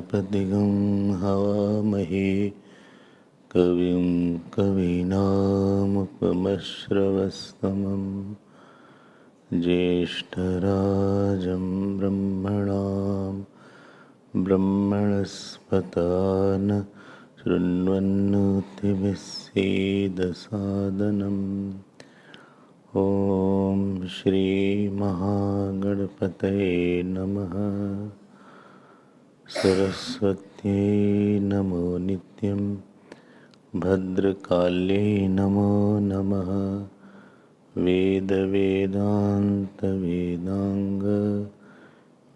गणपतिगं हवामहे कविं कवीनामुपमश्रवस्तमं ज्येष्ठराजं ब्रह्मणां ब्रह्मणस्पतान् शृण्वन्नोतिभिः सीदसादनम्। ॐ श्री महागणपतये नमः। सरस्वत्यै नमो नित्यं भद्रकाल्यै नमो नमः। वेदान्त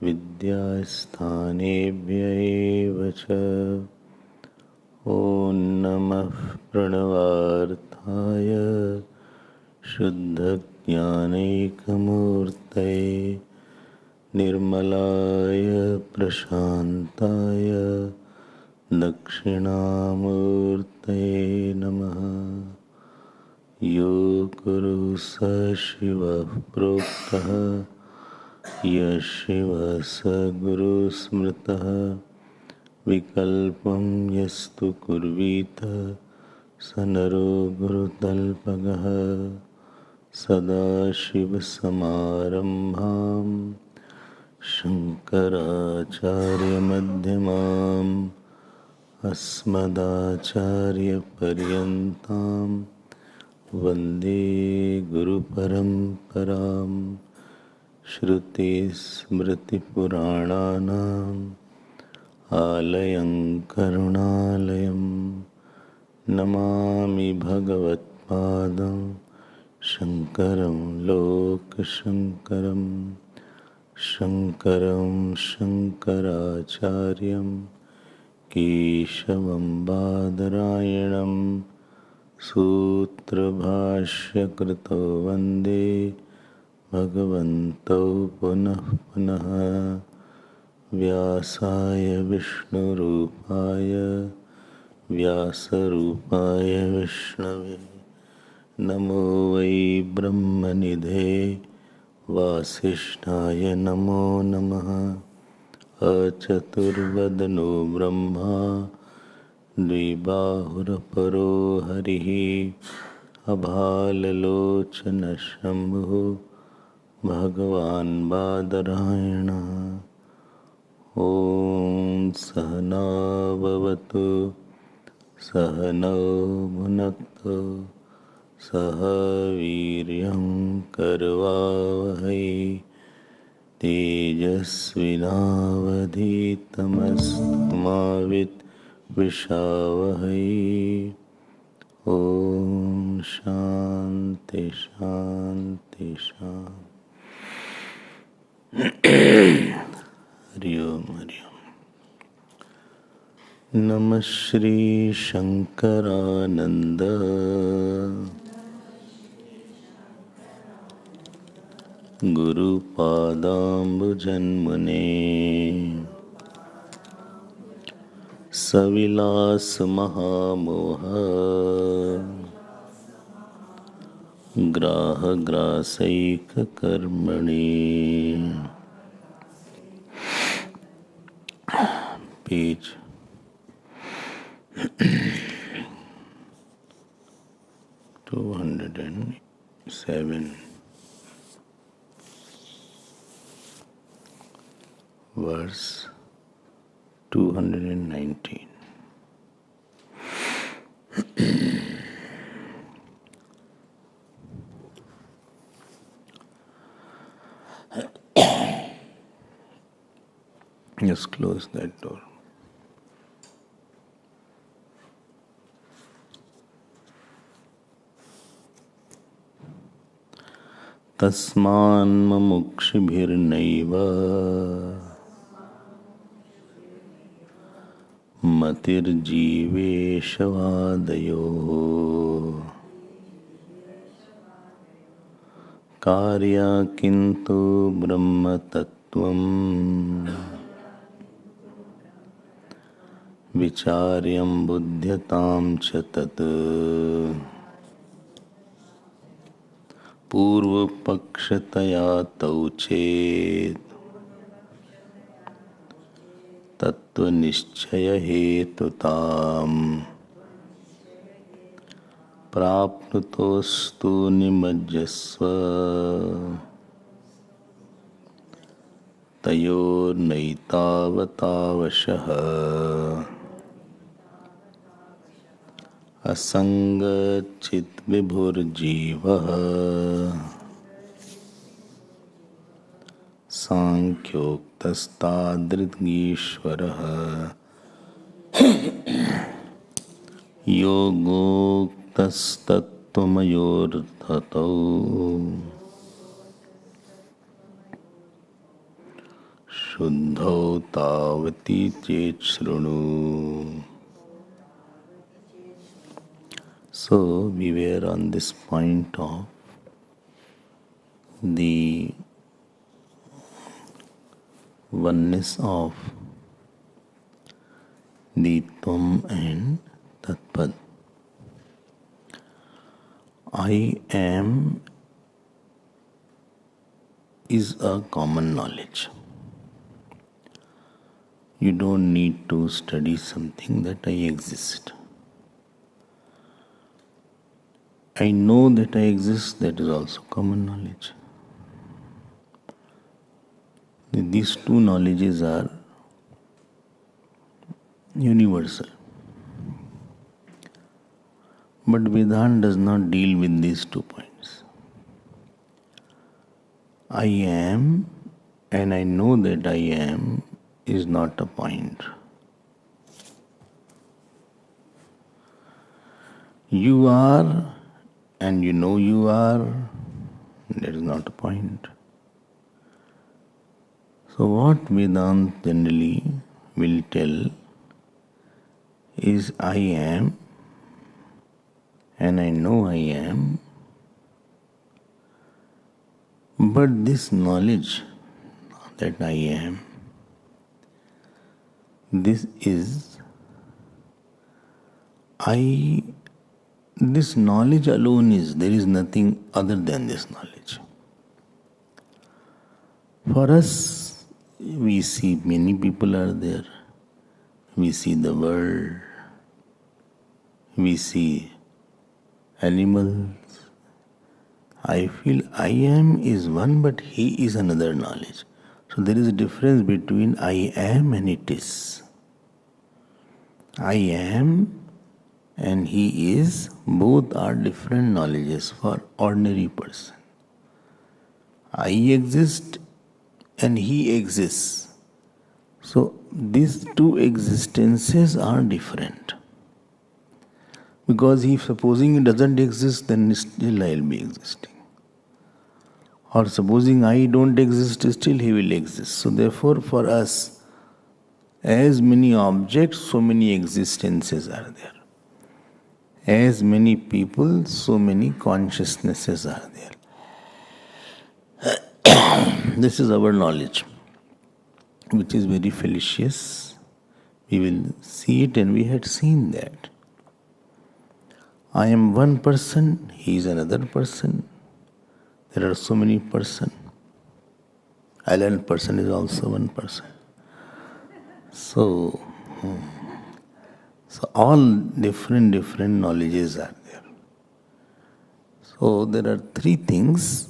विद्यास्थानेभ्य एव च। ॐ नमः प्रणवार्थाय शुद्धज्ञानैकमूर्तये निर्मलाय प्रशान्ताय दक्षिणामूर्तये नमः। यो गुरु स शिवः प्रोक्तः यः शिवः स गुरुस्मृतः विकल्पं यस्तु कुर्वीत स नरो गुरुतल्पगः। सदाशिवसमारम्भां शङ्कराचार्यमध्यमाम् अस्मदाचार्यपर्यन्तां वन्दे गुरुपरम्परां। श्रुतिस्मृतिपुराणानाम् आलयं करुणालयं नमामि भगवत्पादं शङ्करं लोकशङ्करं। शङ्करं शङ्कराचार्यं केशवं बादरायणं सूत्रभाष्यकृतो वन्दे भगवन्तौ पुनः पुनः। व्यासाय विष्णुरूपाय व्यासरूपाय विष्णवे नमो वै ब्रह्मनिधे वासिष्ठाय नमो नमः। अचतुर्वदनो ब्रह्मा द्विबाहुरपरो हरिः अभाललोचनशम्भुः भगवान् बादरायणः। ॐ सहना भवतु सहनौ भुनक्तु सह वीर्यं करवावहै तेजस्विनावधीतमस्तु मा विद्विषावहै। ॐ शान्ति शान्ति शान्ति। हरि ओम हरि ओम। नमः श्री शंकरानंद गुरुपादाम्बुजन्मुने सविलास महामोह ग्राह ग्रासैक कर्मणि। Page 207 verse 219। Just close that door. तस्मान्मुमुक्षुभिर्नैव मतिर्जीवेशवादयोः कार्या किन्तु ब्रह्मतत्त्वम् विचार्यं बुध्यतां च तत्। पूर्वपक्षतया तौ चेत् तत्त्वनिश्चय हेतुताम् प्राप्नुतोऽस्तु निमज्जस्व तयोर्नैतावतावशः असङ्गचिद्विभुर्जीवः सांख्योक्तस्तादृगीश्वरः योगोक्तस्तत्त्वमयोऽर्थतौ शुद्धौ तावती चेत् शृणु. So we were on this point of the oneness of the Tvam and Tatpad. I am is a common knowledge. You don't need to study something that I exist. I know that I exist, that is also common knowledge. These two knowledges are universal. But Vedanta does not deal with these 2 points. I am and I know that I am is not a point. You are and you know you are, that is not a point. So what Vedanta generally will tell is I am and I know I am, but this knowledge that I am, this knowledge alone is, there is nothing other than this knowledge. For us, we see many people are there. We see the world. We see animals. I feel I am is one, but he is another knowledge. So there is a difference between I am and it is. I am and he is, both are different knowledges for ordinary person. I exist and he exists. So these two existences are different. Because if supposing it doesn't exist, then still I will be existing. Or supposing I don't exist, still he will exist. So therefore for us, as many objects, so many existences are there. As many people, so many consciousnesses are there. This is our knowledge, which is very fallacious. We will see it, and we had seen that. I am one person, he is another person. There are so many persons. Island person is also one person. So all different knowledges are there. So there are 3 things.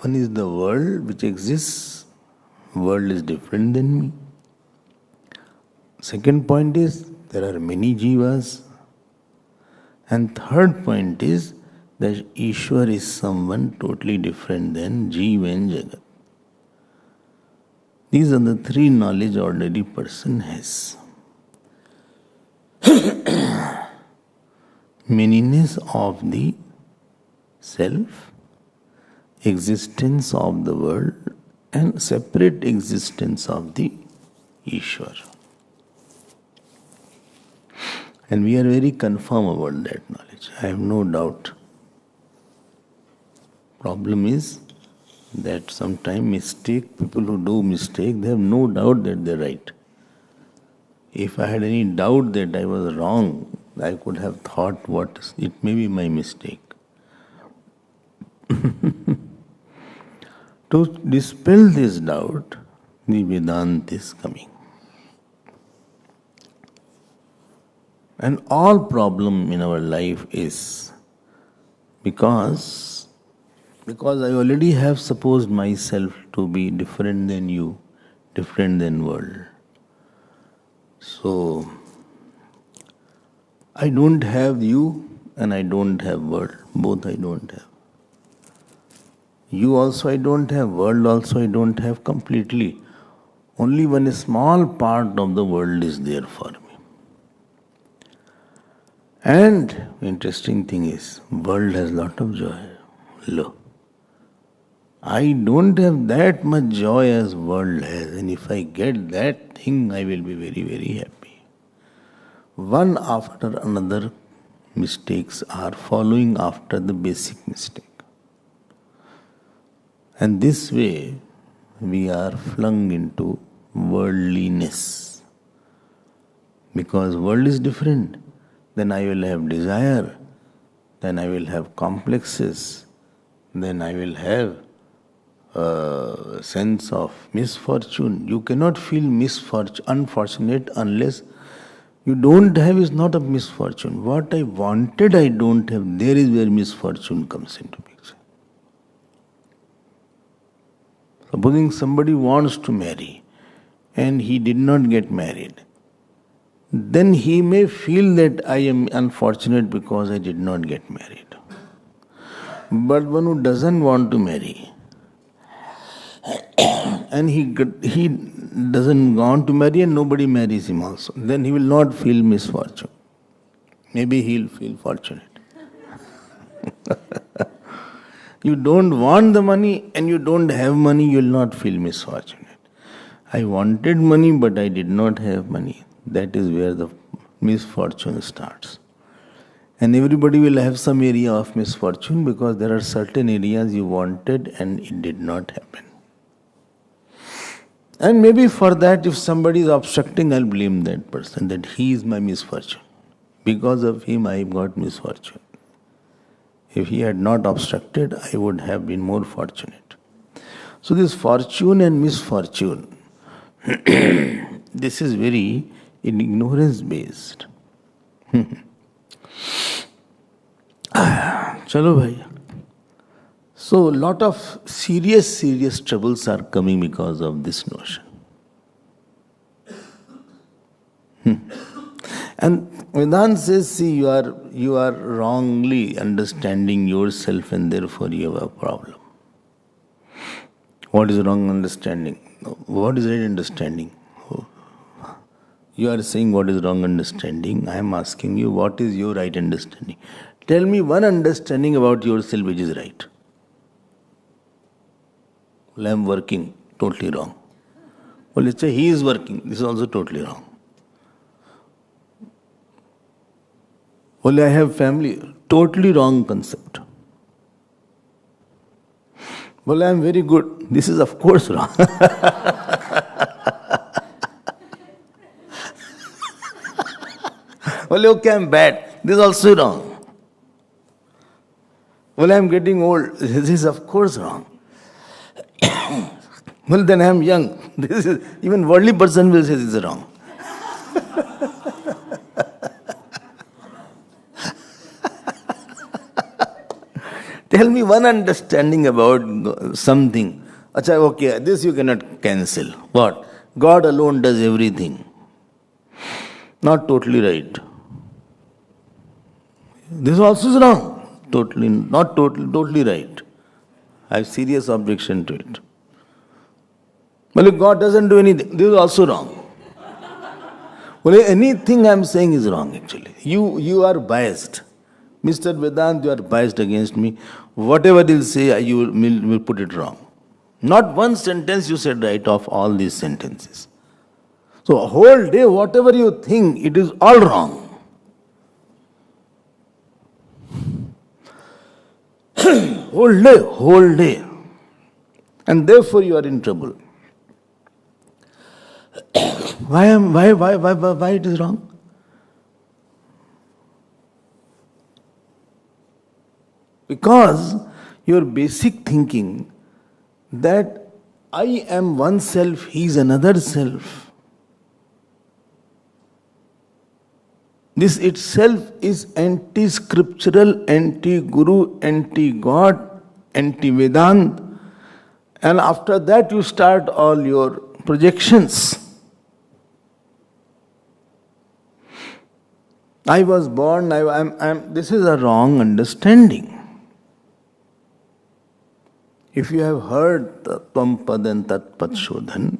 One is the world which exists. World is different than me. Second point is there are many jivas. And third point is that Ishwar is someone totally different than Jeev and Jagat. These are the 3 knowledge ordinary person has. Manyness of the self, existence of the world, and separate existence of the Ishwar. And we are very confirm about that knowledge. I have no doubt. Problem is that sometimes people who do mistake, they have no doubt that they are right. If I had any doubt that I was wrong, I could have thought it may be my mistake. To dispel this doubt, the Vedanta is coming. And all problem in our life is because I already have supposed myself to be different than you, different than world. So I don't have you and I don't have world. Both I don't have. You also I don't have, world also I don't have completely. Only one small part of the world is there for me. And interesting thing is, world has lot of joy. Look, I don't have that much joy as world has, and if I get that thing, I will be very, very happy. One after another, mistakes are following after the basic mistake. And this way, we are flung into worldliness. Because world is different. Then I will have desire, then I will have complexes, then I will have a sense of misfortune. You cannot feel unfortunate unless you don't have is not a misfortune. What I wanted I don't have, there is where misfortune comes into picture. Supposing somebody wants to marry and he did not get married, then he may feel that I am unfortunate because I did not get married. But one who doesn't want to marry and he doesn't want to marry and nobody marries him also, then he will not feel misfortune. Maybe he'll feel fortunate. You don't want the money and you don't have money, you will not feel misfortunate. I wanted money but I did not have money. That is where the misfortune starts. And everybody will have some area of misfortune because there are certain areas you wanted and it did not happen. And maybe for that, if somebody is obstructing, I'll blame that person, that he is my misfortune. Because of him, I got misfortune. If he had not obstructed, I would have been more fortunate. So this fortune and misfortune, this is very ignorance based. Chalo bhai. So lot of serious troubles are coming because of this notion. And Vedanta says, see, you are wrongly understanding yourself and therefore you have a problem. What is wrong understanding? What is right understanding? You are saying what is wrong understanding. I am asking you, what is your right understanding? Tell me one understanding about yourself which is right. Well, I am working, totally wrong. Well, let's say he is working, this is also totally wrong. Well, I have family, totally wrong concept. Well, I am very good, this is of course wrong. Well, okay, I am bad, this is also wrong. Well, I am getting old, this is of course wrong. Well, then I am young. This is, even worldly person will say this is wrong. Tell me one understanding about something. Acha, okay, this you cannot cancel. What? God alone does everything. Not totally right. This also is wrong. Totally right. I have serious objection to it. Well, if God doesn't do anything, this is also wrong. Well, anything I am saying is wrong actually. You are biased. Mr. Vedanta, you are biased against me. Whatever he'll say, you will put it wrong. Not one sentence you said right of all these sentences. So a whole day, whatever you think, it is all wrong. Whole day. And therefore you are in trouble. Why it is wrong? Because your basic thinking that I am one self, he is another self. This itself is anti-scriptural, anti-guru, anti-God, anti-Vedanta. And after that you start all your projections. I was born, this is a wrong understanding. If you have heard the Tvam Pad and Tat Pad Shodhan,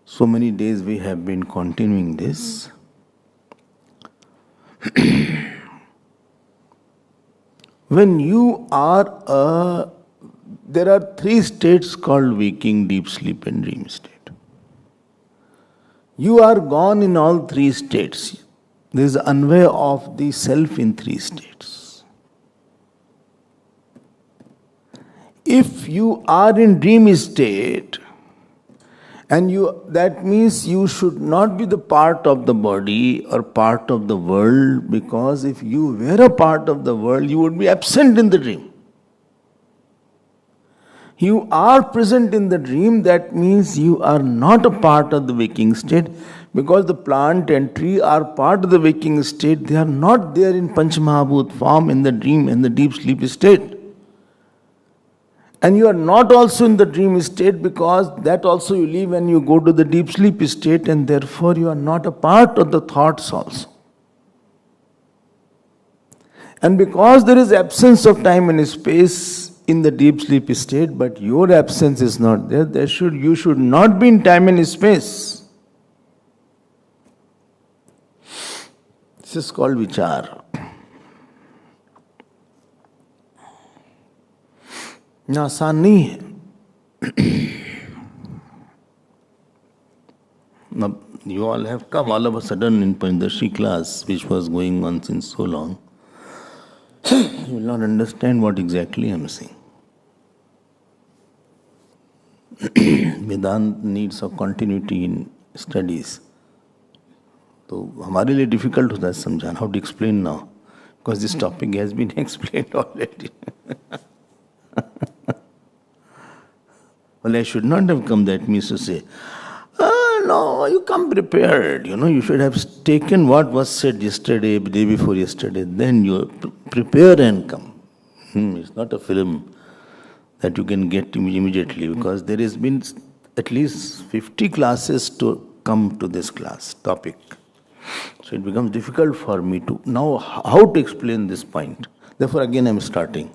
so many days we have been continuing this. When you are there are three states called waking, deep sleep and dream state. You are gone in all three states. There is unvay of the self in three states. If you are in dream state, and that means you should not be the part of the body or part of the world, because if you were a part of the world, you would be absent in the dream. You are present in the dream, that means you are not a part of the waking state, because the plant and tree are part of the waking state. They are not there in Panchamahabhut form in the dream and the deep sleep state. And you are not also in the dream state, because that also you leave when you go to the deep sleep state, and therefore you are not a part of the thoughts also. And because there is absence of time and space in the deep sleep state, but your absence is not there, you should not be in time and space. This is called vichar. ना आसान नहीं है. Now, you all have come all of a sudden in Panchadashi class, which was going on since so long. You will not understand what exactly I am saying. Vedanta needs a continuity in studies. तो हमारे लिए difficult होता है समझाना. How to explain now? Because this topic has been explained already. Well, I should not have come, that means to say, no, you come prepared. You should have taken what was said yesterday, day before yesterday, then you prepare and come. It's not a film that you can get immediately, because there has been at least 50 classes to come to this class topic. So it becomes difficult for me to now how to explain this point. Therefore again I am starting.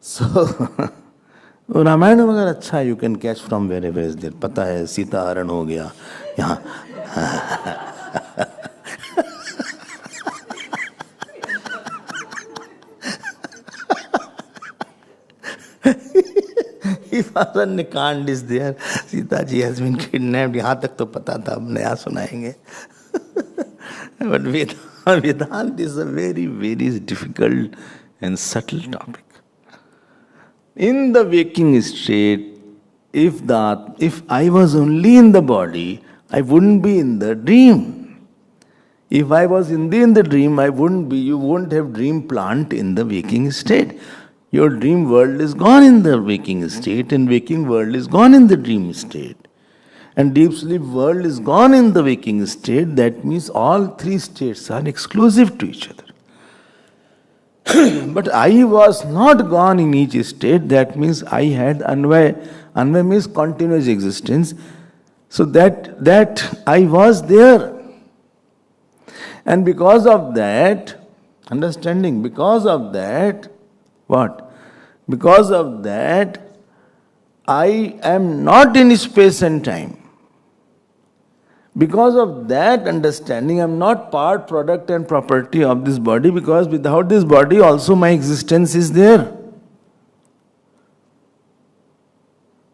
So Ramayan वगैरह अच्छा है, you can catch from wherever is there. पता है सीता हरण हो गया यहाँ. If Aranyakand is there, Sita ji has been kidnapped, यहाँ तक तो पता था, अब नया सुनाएंगे. But Vedanta is a very, very difficult and subtle topic. In the waking state, if I was only in the body, I wouldn't be in the dream. If I was in the dream, you won't have dream plant in the waking state. Your dream world is gone in the waking state, and waking world is gone in the dream state. And deep sleep world is gone in the waking state. That means all three states are exclusive to each other. But I was not gone in each state. That means I had anvay. Anvay means continuous existence. So that I was there. And because of that, understanding, because of that, what? Because of that, I am not in space and time. Because of that understanding, I am not part, product and property of this body, because without this body also my existence is there.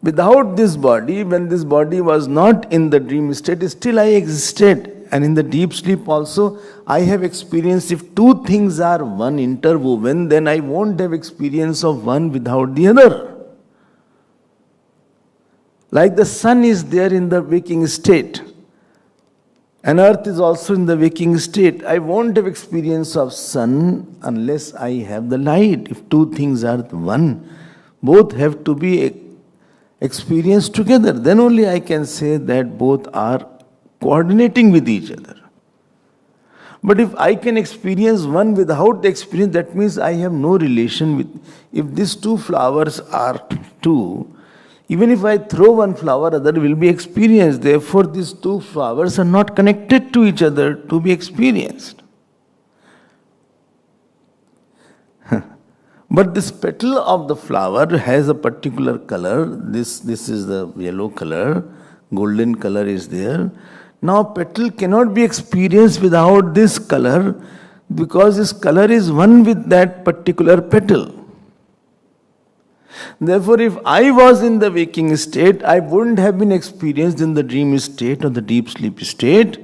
Without this body, when this body was not in the dream state, still I existed. And in the deep sleep also, I have experienced. If two things are one interwoven, then I won't have experience of one without the other. Like the sun is there in the waking state, and earth is also in the waking state. I won't have experience of sun unless I have the light. If two things are one, both have to be experienced together. Then only I can say that both are coordinating with each other. But if I can experience one without the experience, that means I have no relation with. If these two flowers are two, even if I throw one flower, other will be experienced. Therefore, these two flowers are not connected to each other to be experienced. But this petal of the flower has a particular color. This is the yellow color, golden color is there. Now petal cannot be experienced without this color, because this color is one with that particular petal. Therefore, if I was in the waking state, I wouldn't have been experienced in the dream state or the deep sleep state,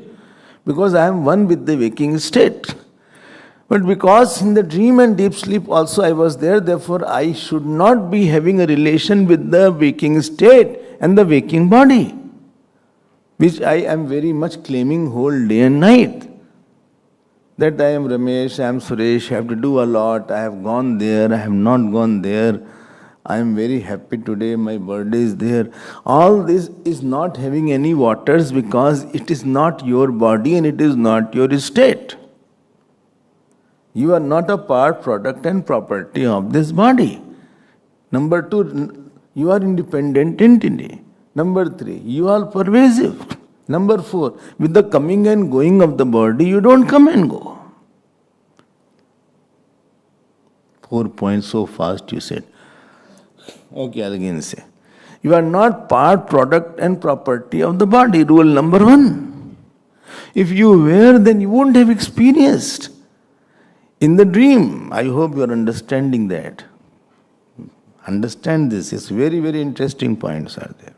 because I am one with the waking state. But because in the dream and deep sleep also I was there, therefore I should not be having a relation with the waking state and the waking body, which I am very much claiming whole day and night. That I am Ramesh, I am Suresh, I have to do a lot, I have gone there, I have not gone there, I am very happy today, my birthday is there. All this is not having any waters, because it is not your body and it is not your state. You are not a part, product and property of this body. Number 2, you are independent entity. Number 3, you are pervasive. Number 4, with the coming and going of the body, you don't come and go. 4 points so fast you said. Okay, I'll again say. You are not part, product and property of the body. Rule number 1. If you were, then you wouldn't have experienced. In the dream, I hope you are understanding that. Understand this. It's very, very interesting points are there.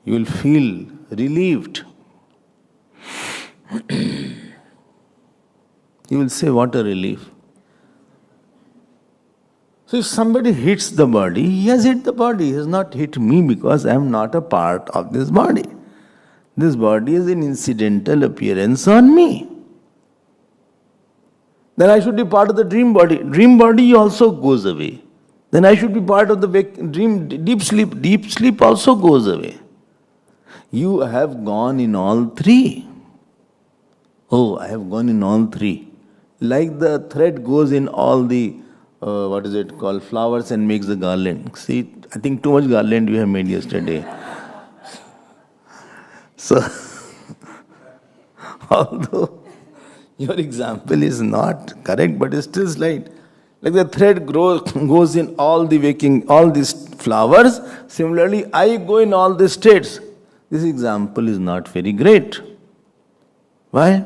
You will feel relieved. You will say, what a relief. So if somebody hits the body, he has hit the body. He has not hit me, because I am not a part of this body. This body is an incidental appearance on me. Then I should be part of the dream body. Dream body also goes away. Then I should be part of the dream, deep sleep. Deep sleep also goes away. You have gone in all 3. Oh, I have gone in all 3. Like the thread goes in all the, flowers and makes the garland. See, I think too much garland you have made yesterday. So, although your example is not correct, but it's still slight. Like the thread goes in all these flowers. Similarly, I go in all the states. This example is not very great. Why?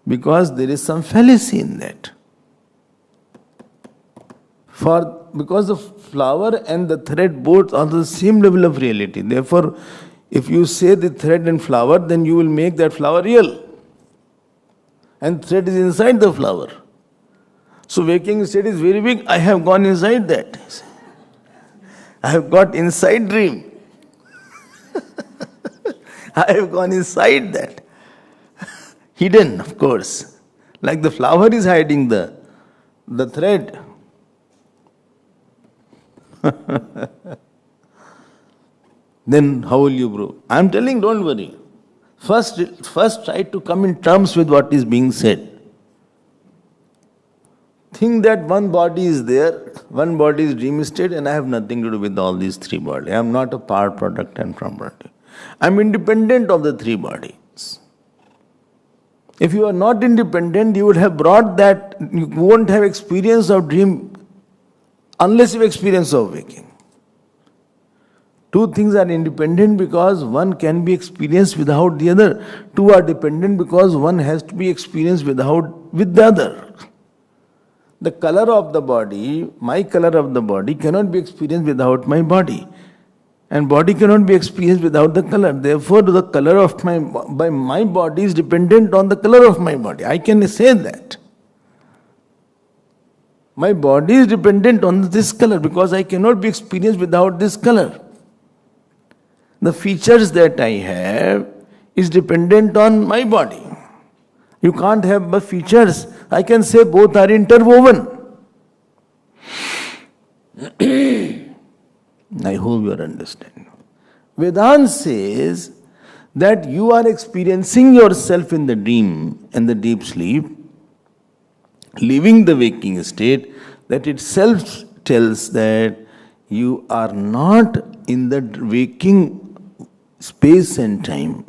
Because there is some fallacy in that. Because the flower and the thread both are the same level of reality. Therefore, if you say the thread and flower, then you will make that flower real. And thread is inside the flower. So waking state is very big. I have gone inside that. I have got inside dream. I have gone inside that. Hidden, of course. Like the flower is hiding the thread. Then how will you prove? I am telling, don't worry. First try to come in terms with what is being said. Think that one body is there, one body is dream state, and I have nothing to do with all these 3 bodies. I am not a part, product and property. I am independent of the 3 bodies. If you are not independent, you would have brought that, you won't have experience of dream unless you have experience of waking. 2 things are independent because one can be experienced without the other. 2 are dependent because one has to be experienced with the other. The color of the body, my color of the body, cannot be experienced without my body. And body cannot be experienced without the color. Therefore, the color of my body is dependent on the color of my body. I can say that. My body is dependent on this color because I cannot be experienced without this color. The features that I have is dependent on my body. You can't have the features. I can say both are interwoven. I hope you are understanding. Vedanta says that you are experiencing yourself in the dream and the deep sleep, leaving the waking state, that itself tells that you are not in the waking space and time.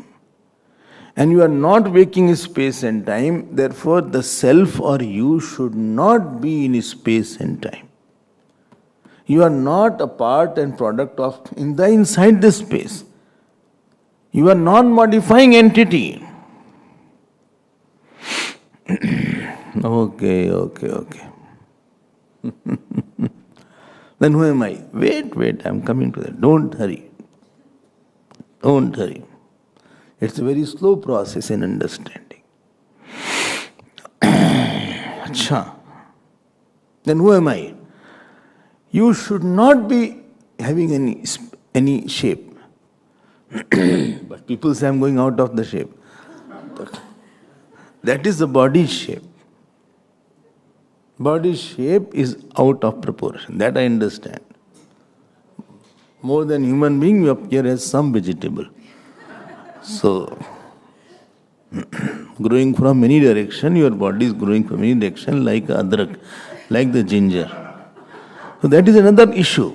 And you are not waking space and time, therefore the self or you should not be in space and time. You are not a part and product of inside this space. You are non-modifying entity. Okay. Then who am I? Wait, I'm coming to that. Don't hurry. It's a very slow process in understanding. Acha. Then who am I? You should not be having any shape. But people say I'm going out of the shape. That is the body shape. Body shape is out of proportion. That I understand. More than human being, you appear as some vegetable. So, growing from any direction, your body is growing from any direction like adrak, like the ginger. So that is another issue.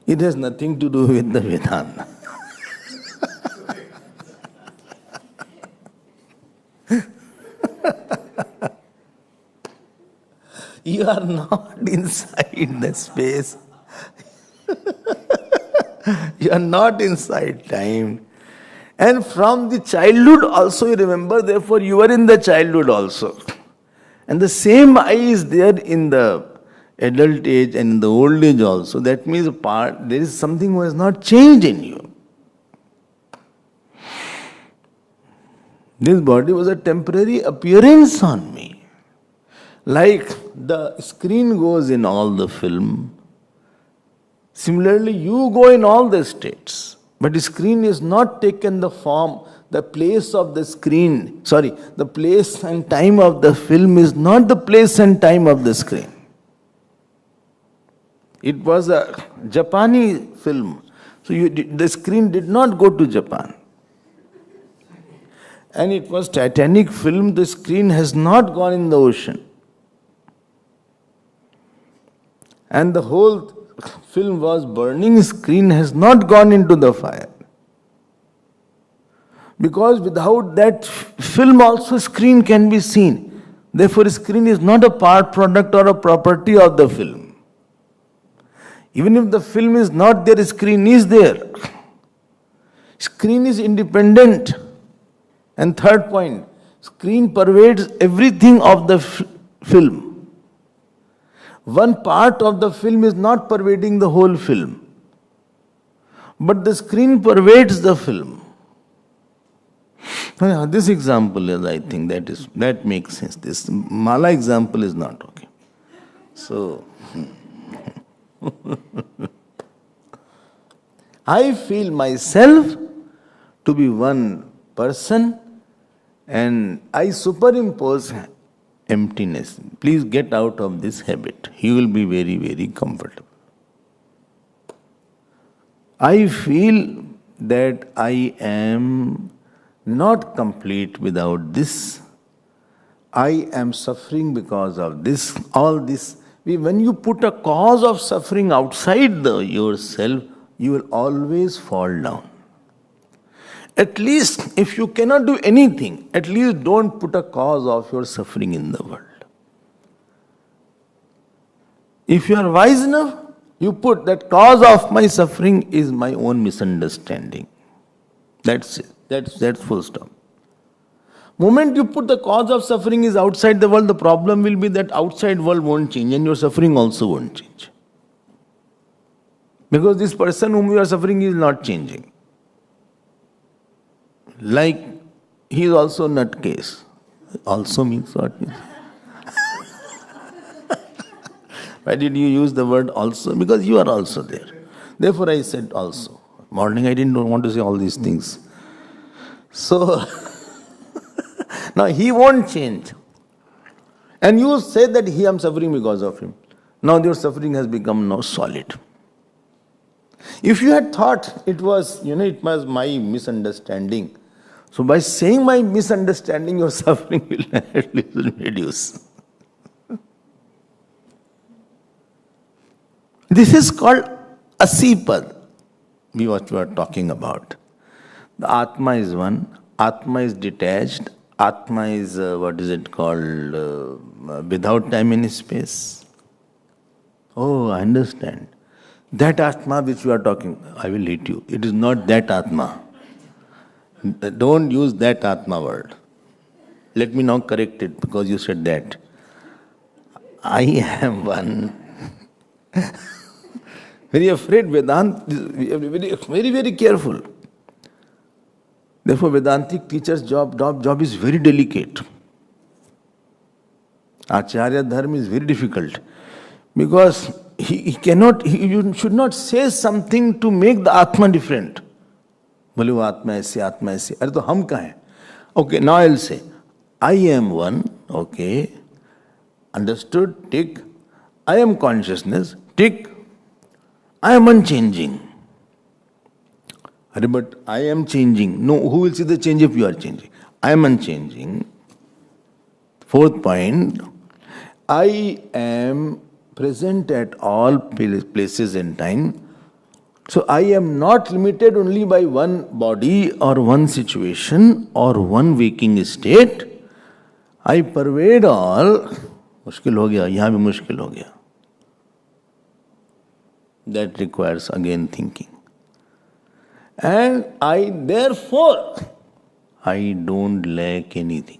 It has nothing to do with the Vedanta. You are not inside the space. You are not inside time. And from the childhood also you remember, therefore you are in the childhood also. And the same I is there in the adult age and in the old age also. That means there is something who has not changed in you. This body was a temporary appearance on me. Like the screen goes in all the film, similarly you go in all the states. But the screen is not taken the form, the place of the screen, the place and time of the film is not the place and time of the screen. It was a Japani film. So the screen did not go to Japan. And it was Titanic film, the screen has not gone in the ocean. And the whole film was burning, screen has not gone into the fire. Because without that film also screen can be seen. Therefore screen is not a part, product or a property of the film. Even if the film is not there, screen is there. Screen is independent. And third point, screen pervades everything of the film. One part of the film is not pervading the whole film. But the screen pervades the film. This example is, I think, that makes sense. This Mala example is not okay. So, I feel myself to be one person and I superimpose emptiness. Please get out of this habit. You will be very, very comfortable. I feel that I am not complete without this. I am suffering because of this. All this. When you put a cause of suffering outside yourself, you will always fall down. At least, if you cannot do anything, at least don't put a cause of your suffering in the world. If you are wise enough, you put that cause of my suffering is my own misunderstanding. That's it. That's full stop. Moment you put the cause of suffering is outside the world, the problem will be that outside world won't change and your suffering also won't change. Because this person whom you are suffering is not changing. Like, he is also nutcase. Also means what? Why did you use the word also? Because you are also there. Therefore I said also. Morning I didn't want to say all these things. So, now he won't change. And you say that I am suffering because of him. Now your suffering has become now solid. If you had thought it was, it was my misunderstanding, so by saying my misunderstanding, your suffering will at least reduce. This is called asipad, what we are talking about. The Atma is one, Atma is detached, Atma is, what is it called, without time and space. Oh, I understand. That Atma which you are talking, I will hit you. It is not that Atma. Don't use that Atma word. Let me now correct it because you said that. I am one. Very afraid Vedanta, very, very careful. Therefore, Vedantic teacher's job is very delicate. Acharya Dharma is very difficult because he you should not say something to make the Atma different. बोले वो आत्मा ऐसे अरे तो हम कहाँ हैं? Okay, now I'll say I am one, okay, understood, tick. I am consciousness, tick. I am unchanging. But I am changing. No, who will see the change if you are changing? I am unchanging. Fourth point, I am present at all places and time. So I am not limited only by one body or one situation or one waking state. I pervade all. मुश्किल हो गया, यहाँ भी मुश्किल हो गया. That requires again thinking. And therefore, I don't lack anything.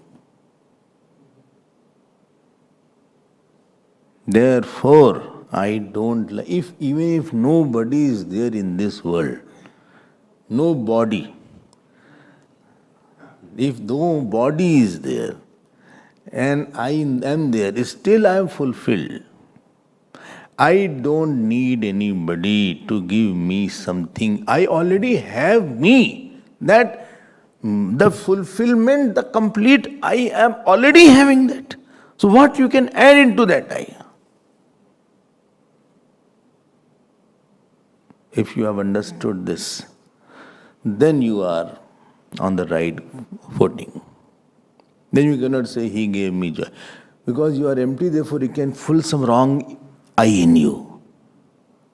Therefore, I don't lack. Even if nobody is there in this world, no body, if no body is there, and I am there, still I am fulfilled. I don't need anybody to give me something. I already have me. That the fulfillment, the complete, I am already having that. So what you can add into that I? If you have understood this, then you are on the right footing. Then you cannot say, he gave me joy. Because you are empty, therefore you can fill some wrong I in you.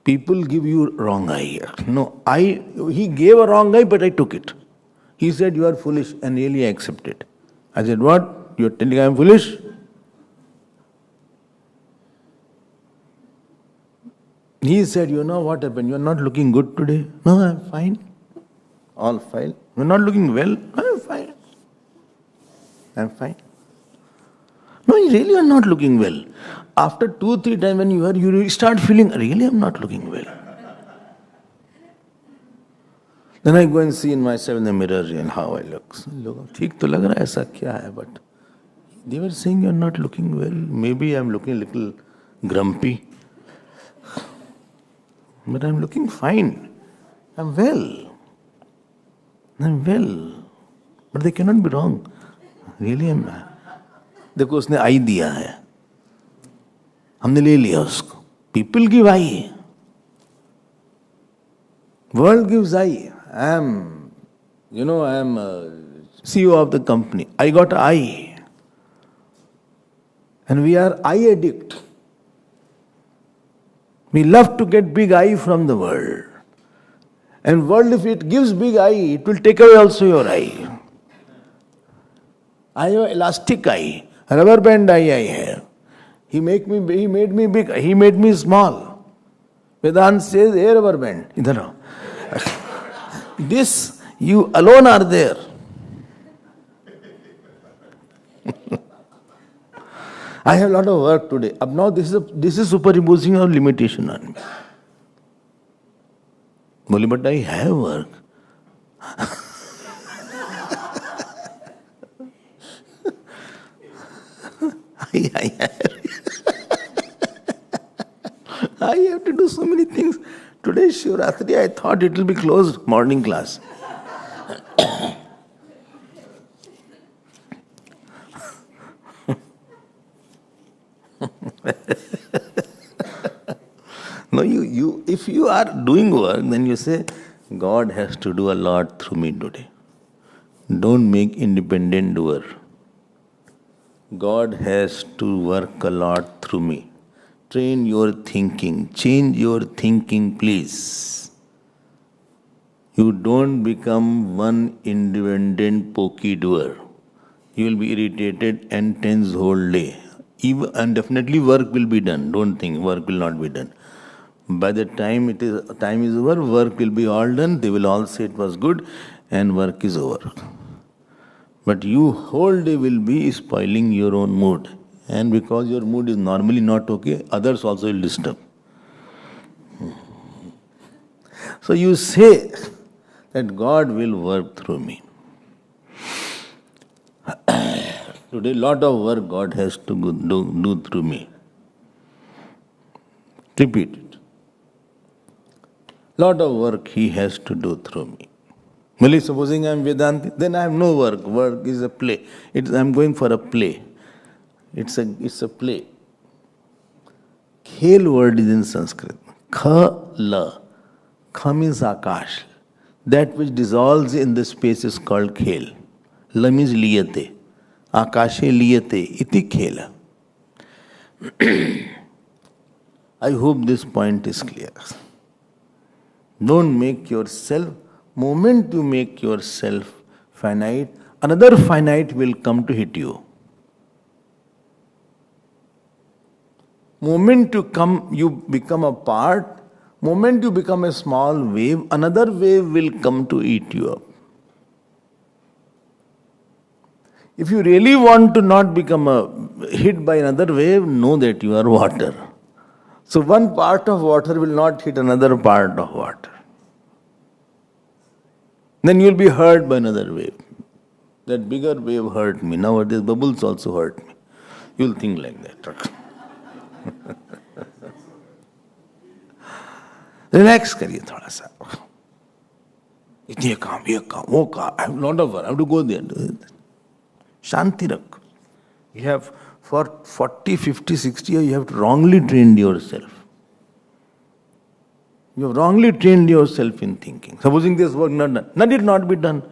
People give you wrong I. No, he gave a wrong I, but I took it. He said, you are foolish, and really I accepted. I said, what? You are telling I am foolish? He said, you know what happened? You are not looking good today. No, I am fine. All fine. You are not looking well. I am fine. I am fine. No, you really are not looking well. After 2-3 times when you start feeling, really I am not looking well. Then I go and see in myself in the mirror and how I look. ठीक तो लग रहा है ऐसा क्या है? But they were saying you are not looking well. Maybe I am looking a little grumpy. But I am looking fine. I am well. I am well. But they cannot be wrong. Really I am. देखो उसने आई दिया है, हमने ले लिया उसको. People give I. World gives I. I am CEO of the company. I got I. And we are I addict. We love to get big I from the world. And world, if it gives big I, it will take away also your I. I have elastic I. Rubber band I have. He made me big, he made me small. Vedanta says, hey rubber band, idhar aao. This, you alone are there. I have a lot of work today. Now this is superimposing a limitation on me. Boli, but I have work. I have to do so many things. Today is Shivratri, I thought it will be closed, morning class. No, if you are doing work, then you say, God has to do a lot through me today. Don't make independent doer. God has to work a lot through me. Train your thinking. Change your thinking, please. You don't become one independent pokey doer. You will be irritated and tense whole day. And definitely work will be done. Don't think work will not be done. By the time time is over, work will be all done. They will all say it was good and work is over. But you whole day will be spoiling your own mood. And because your mood is normally not okay, others also will disturb. So you say that God will work through me. Today, lot of work God has to do through me. Repeat it. Lot of work He has to do through me. Well, supposing I am Vedanti, then I have no work. Work is a play. I am going for a play. It's a play. Khel word is in Sanskrit. Kha la. Kha means Akash. That which dissolves in the space is called khel. La means liyate. Akashe liyate. Iti khela. I hope this point is clear. Don't make yourself, moment you make yourself finite, another finite will come to hit you. Moment you become a part, moment you become a small wave, another wave will come to eat you up. If you really want to not become hit by another wave, know that you are water. So one part of water will not hit another part of water. Then you will be hurt by another wave. That bigger wave hurt me. Nowadays bubbles also hurt me. You will think like that. Relax करिए थोड़ा सा. ये काम, वो काम. I have a lot of work. I have to go there. Shanti rakh. You have for 40, 50, 60 years, you have wrongly trained yourself. You have wrongly trained yourself in thinking. Supposing this work not done, let it not be done.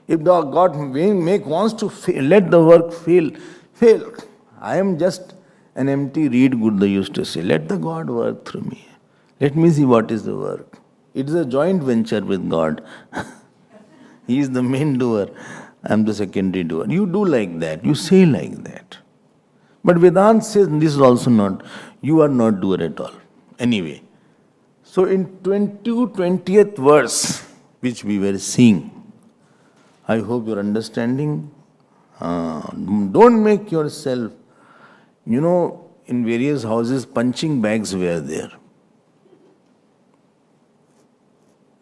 If God wants to fail, let the work fail. I am just an empty reed, Buddha used to say. Let the God work through me. Let me see what is the work. It is a joint venture with God. He is the main doer. I am the secondary doer. You do like that. You say like that. But Vedanta says this is also not. You are not doer at all. Anyway. So in 20th verse, which we were seeing, I hope you're understanding. Don't make yourself, in various houses, punching bags were there.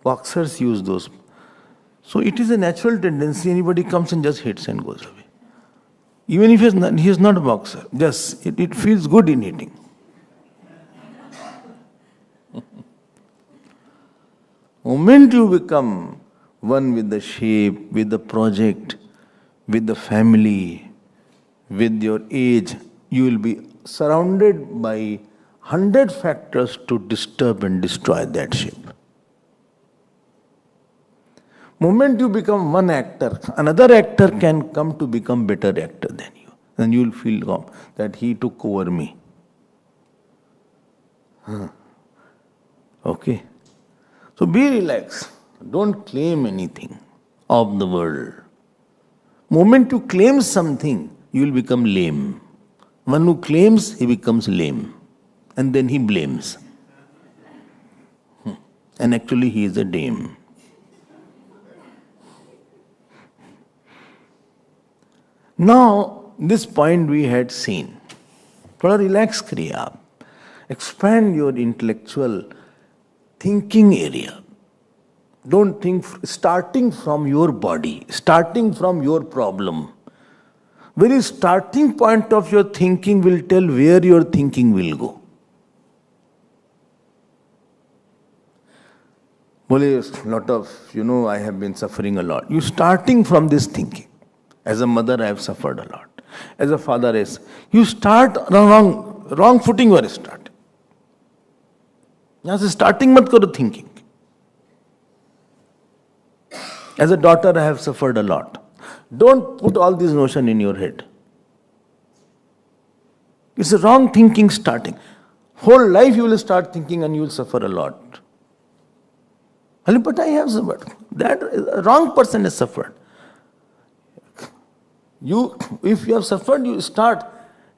Boxers use those. So it is a natural tendency. Anybody comes and just hits and goes away. Even if he is not a boxer, just it feels good in hitting. Moment you become one with the shape, with the project, with the family, with your age, you will be surrounded by 100 factors to disturb and destroy that shape. Moment you become one actor, another actor can come to become better actor than you. Then you will feel that he took over me. Okay. So be relaxed. Don't claim anything of the world. Moment you claim something, you will become lame. One who claims, he becomes lame. And then he blames. And actually he is a dame. Now, this point we had seen. Thoda relax kariye aap. Expand your intellectual thinking area. Don't think starting from your body, starting from your problem. Very starting point of your thinking will tell where your thinking will go. Lot of, I have been suffering a lot. You starting from this thinking. As a mother, I have suffered a lot. As a father, you start wrong footing you are starting. यहाँ से starting मत करो thinking. As a daughter, I have suffered a lot. Don't put all these notions in your head. It's a wrong thinking starting. Whole life you will start thinking and you will suffer a lot. But I have suffered. That wrong person has suffered. If you have suffered, you start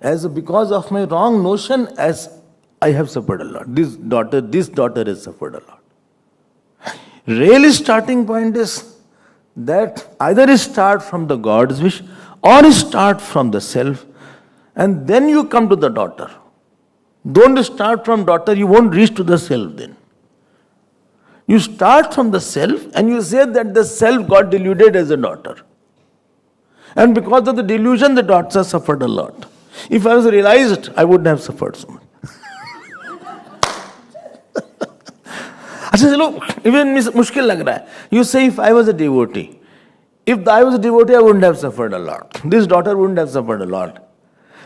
as because of my wrong notion, as I have suffered a lot. This daughter has suffered a lot. Really starting point is that either start from the God's wish or start from the self, and then you come to the daughter. Don't start from daughter, you won't reach to the self then. You start from the self and you say that the self got deluded as a daughter. And because of the delusion, the daughter suffered a lot. If I was realized, I wouldn't have suffered so much. अच्छा चलो, even मुश्किल लग रहा है. You say, if I was a devotee, I wouldn't have suffered a lot. This daughter wouldn't have suffered a lot.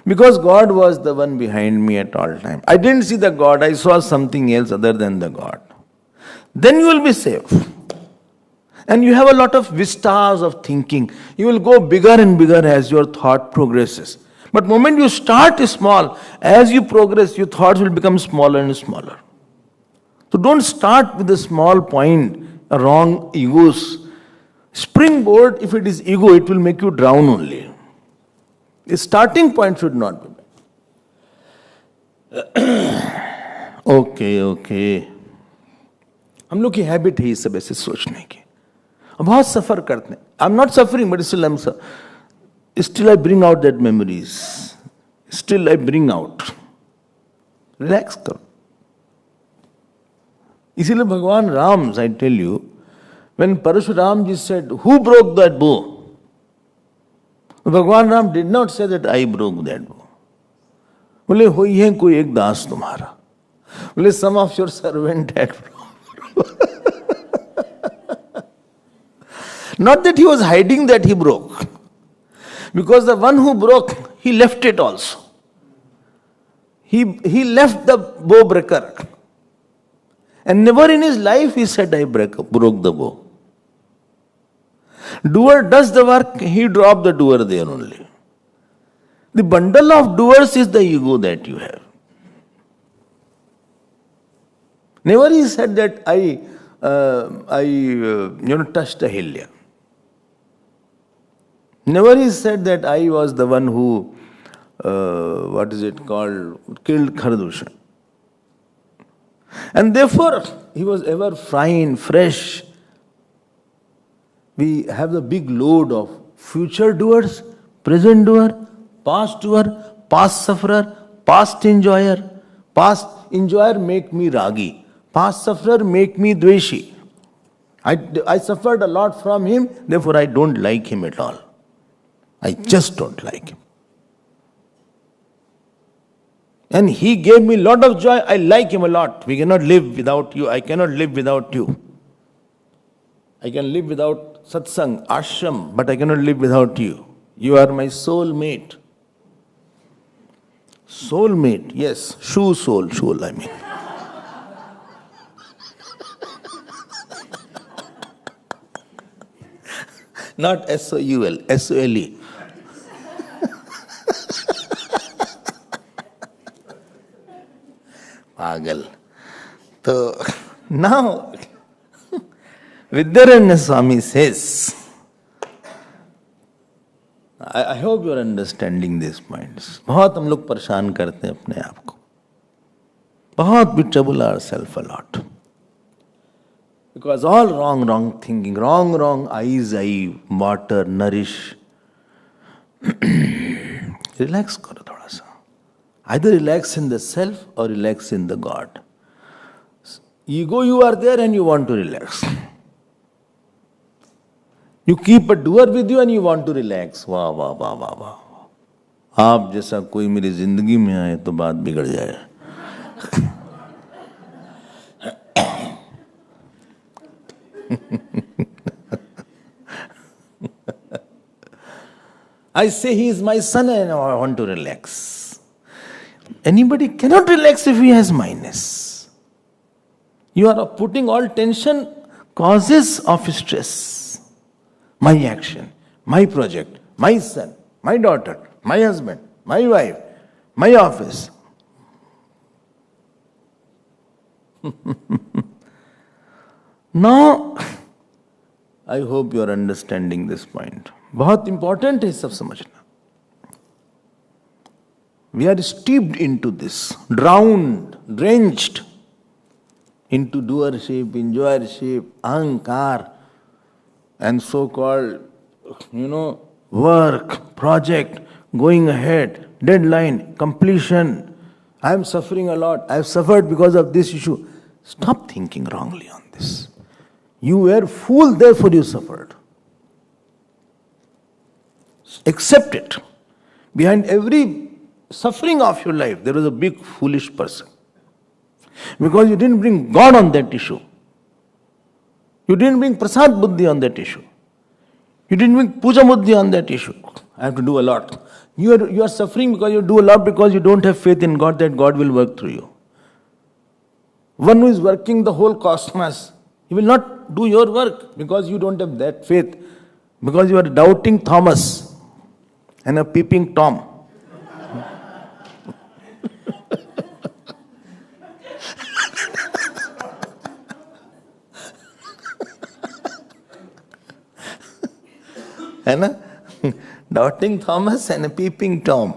Because God was the one behind me at all time. I didn't see the God, I saw something else other than the God. Then you will be safe. And you have a lot of vistas of thinking. You will go bigger and bigger as your thought progresses. But the moment you start small, as you progress, your thoughts will become smaller and smaller. So don't start with a small point, a wrong egos. Springboard, if it is ego, it will make you drown only. The starting point should not be bad. Okay. हम लोग की habit है ये सब ऐसे सोचने की. बहुत सफर करते हैं. I'm not suffering, but still I bring out that memories. Still I bring out. Relax करो. इसीलिए भगवान Ram, I tell you, when Parashuram ji said, who broke that bow? भगवान Ram did not say that I broke that bow. बोले होई है कोई एक दास तुम्हारा. बोले some of your servant had broke. Not that he was hiding that he broke. Because the one who broke, he left it also. He left the bow breaker. And never in his life he said, I broke the bow. Doer does the work, he dropped the doer there only. The bundle of doers is the ego that you have. Never he said that I touched a hill. Never he said that I was the one who, killed Khardushan. And therefore, he was ever fine, fresh. We have the big load of future doers, present doer, past sufferer, past enjoyer. Past enjoyer make me ragi. Past sufferer make me dveshi. I suffered a lot from him, therefore I don't like him at all. I just don't like him. And he gave me a lot of joy, I like him a lot. We cannot live without you, I cannot live without you. I can live without satsang, ashram, but I cannot live without you. You are my soul mate. Soul mate, yes. Soul, I mean. Not S-O-U-L, S-O-L-E. Pagal. So, now, Vidyaranya Swami says, I hope you are understanding these points. बहुत हम लोग परेशान करते हैं अपने आप को. बहुत we trouble ourselves a lot. Because all wrong thinking, wrong eyes, water, nourish. Relax करो थोड़ा सा. Either relax in the self or relax in the God. Ego, you are there and you want to relax. You keep a doer with you and you want to relax. वाह. आप जैसा कोई मेरी जिंदगी में आए तो बात बिगड़ जाए. I say he is my son and I want to relax. Anybody cannot relax if he has minus. You are putting all tension causes of stress. My action, my project, my son, my daughter, my husband, my wife, my office. Now, I hope you are understanding this point. बहुत important है सब समझना. We are steeped into this, drowned, drenched into doership, enjoyership, ahankar, and so-called, work, project, going ahead, deadline, completion. I am suffering a lot. I have suffered because of this issue. Stop thinking wrongly on this. You were fool, therefore you suffered. Accept it. Behind every suffering of your life, there was a big foolish person. Because you didn't bring God on that issue. You didn't bring Prasad Buddhi on that issue. You didn't bring Puja Buddhi on that issue. I have to do a lot. You are suffering because you do a lot because you don't have faith in God that God will work through you. One who is working the whole cosmos, he will not do your work because you don't have that faith. Because you are doubting Thomas and a peeping Tom. है ना? Doubting Thomas and a peeping Tom.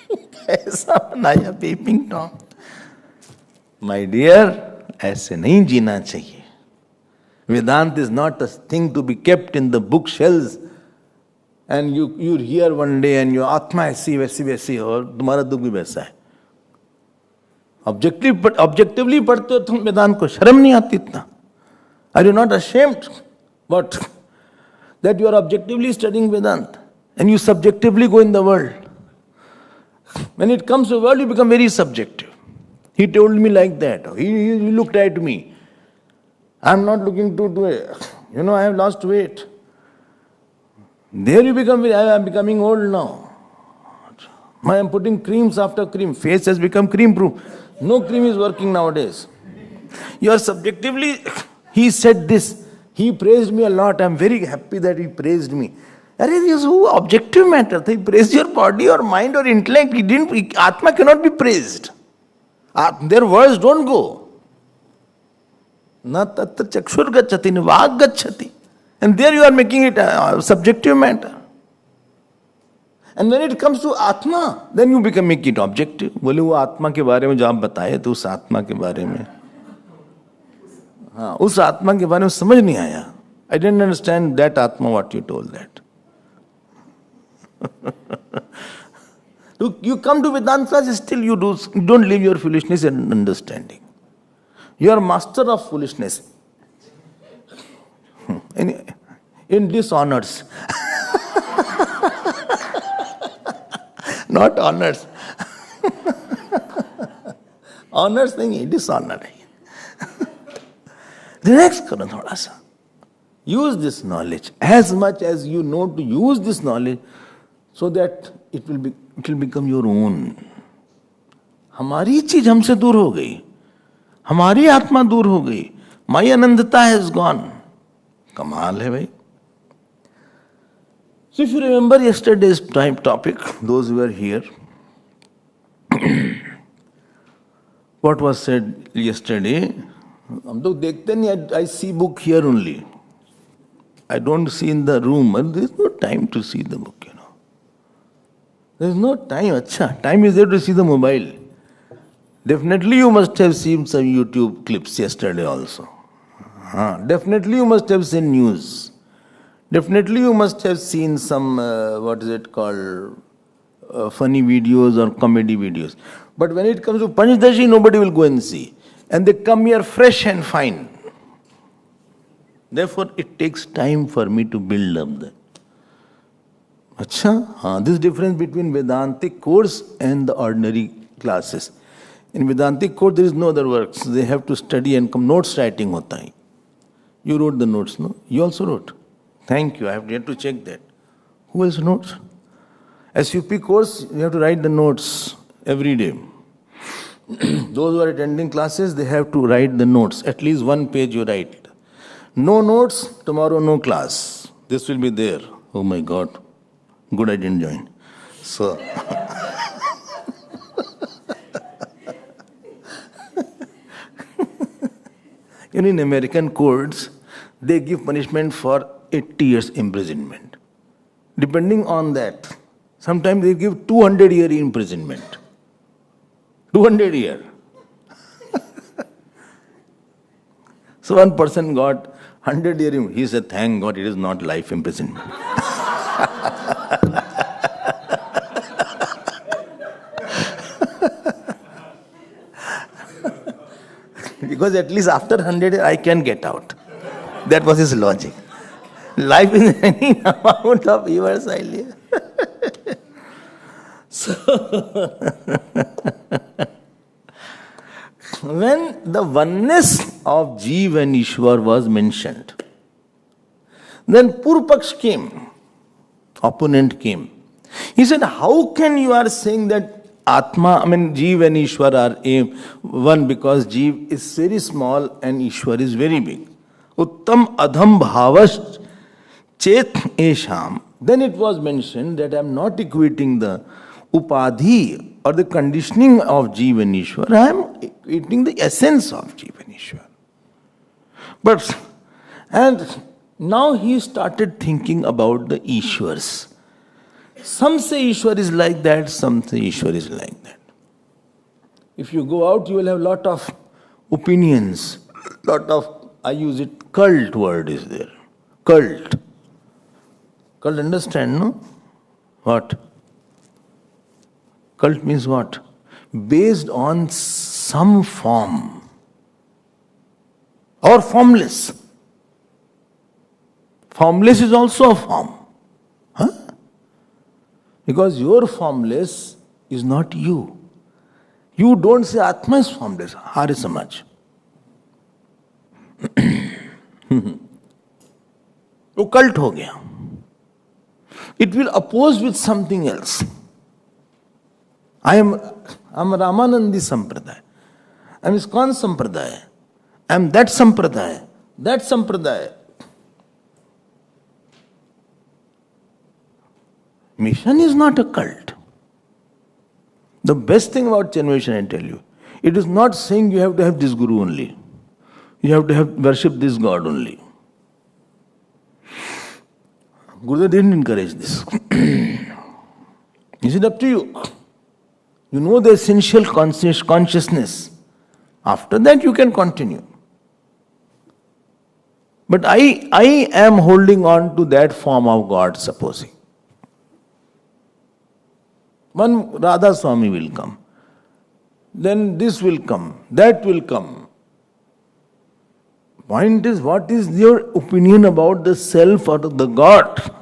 कैसा बनाया peeping Tom? My dear, ऐसे नहीं जीना चाहिए. Vedanta is not a thing to be kept in the bookshelves and you hear one day and your आत्मा ऐसी वैसी और तुम्हारा दुख भी वैसा है. Objectively पढ़ते हो तुम वेदांत को, शर्म नहीं आती इतना? Are you not ashamed? But that you are objectively studying Vedanta and you subjectively go in the world. When it comes to the world, you become very subjective. He told me like that. He looked at me. I am not looking to do it. I have lost weight. There you become, I am becoming old now. I am putting creams after cream. Face has become cream proof. No cream is working nowadays. You are subjectively, he said this. He praised me a lot. I am very happy that he praised me. This is objective matter. He praised your body or mind or intellect. Atma cannot be praised. Their words don't go. Na tatra chakshur gacchati, na vag gacchati. And there you are making it a subjective matter. And when it comes to Atma, then you make it objective. बोले वो आत्मा के बारे में जो आप बताए तो उस आत्मा के बारे में, हाँ, उस आत्मा के बारे में समझ नहीं आया. I didn't understand that Atma what you told that. You come to Vedanta class, still you don't leave your foolishness and understanding. You are master of foolishness. In dishonors. Not honors. Honors नहीं है, dishonor है. Relax करो थोड़ा सा. Use this knowledge as much as you know to use this knowledge so that it will become your own. हमारी चीज हमसे दूर हो गई. हमारी आत्मा दूर हो गई. My anandata has gone. कमाल है भाई. So if you remember yesterday's topic, those who were here, what was said yesterday, हम तो देखते नहीं, I see book here only. I don't see in the room. There is no time to see the book, There is no time. Achha, time is there to see the mobile. Definitely you must have seen some YouTube clips yesterday also. Definitely you must have seen news. Definitely you must have seen some, funny videos or comedy videos. But when it comes to Panchadashi, nobody will go and see. And they come here fresh and fine. Therefore, it takes time for me to build up that. This difference between Vedantic course and the ordinary classes. In Vedantic course, there is no other works. They have to study and come. Notes writing hota hai. You wrote the notes, no? You also wrote. Thank you. I have yet to check that. Who else notes? SUP course, you have to write the notes every day. Those who are attending classes, they have to write the notes. At least one page you write. No notes, tomorrow no class. This will be there. Oh my God. Good I didn't join. So, in American courts, they give punishment for 80 years imprisonment. Depending on that, sometimes they give 200-year imprisonment. 200 year. So one person got 100 year. He said, thank God it is not life imprisonment. Because at least after 100 I can get out. That was his logic. Life is any amount of years I live. So, when the oneness of Jeev and Ishwar was mentioned, then Purpaksh came, opponent came. He said, how can you are saying that Jeev and Ishwar are one, because Jeev is very small and Ishwar is very big. Uttam adham bhavash chet esham. Then it was mentioned that I am not equating the upadhi or the conditioning of Jeev and Ishwar. I am equating the essence of Jeev and Ishwar. And now he started thinking about the Ishwars. Some say Ishwar is like that, some say Ishwar is like that. If you go out, you will have lot of opinions, I use it, cult word is there. Cult. Cult, understand, no? What? Cult means what? Based on some form. Or formless. Formless is also a form. Huh? Because your formless is not you. You don't say Atma is formless. Arya Samaj. वो cult हो गया. It will oppose with something else. I am Ramanandi Sampradaya. I am ISKCON Sampradaya. I am that Sampradaya. That Sampradaya. Mission is not a cult. The best thing about Chinmaya, I tell you, it is not saying you have to have this Guru only. You have to worship this God only. Gurudev didn't encourage this. He said, up to you. You know the essential consciousness. After that you can continue. But I am holding on to that form of God, supposing. One Radha Swami will come. Then this will come. That will come. Point is, what is your opinion about the self or the God?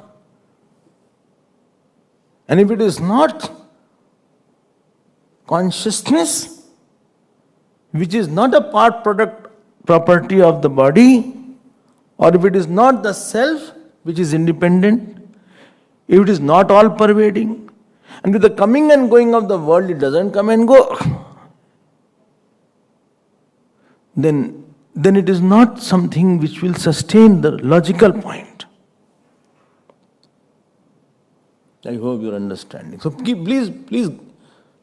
And if it is not consciousness, which is not a property of the body, or if it is not the self, which is independent, if it is not all pervading, and with the coming and going of the world, it doesn't come and go, then it is not something which will sustain the logical point. I hope you are understanding. So please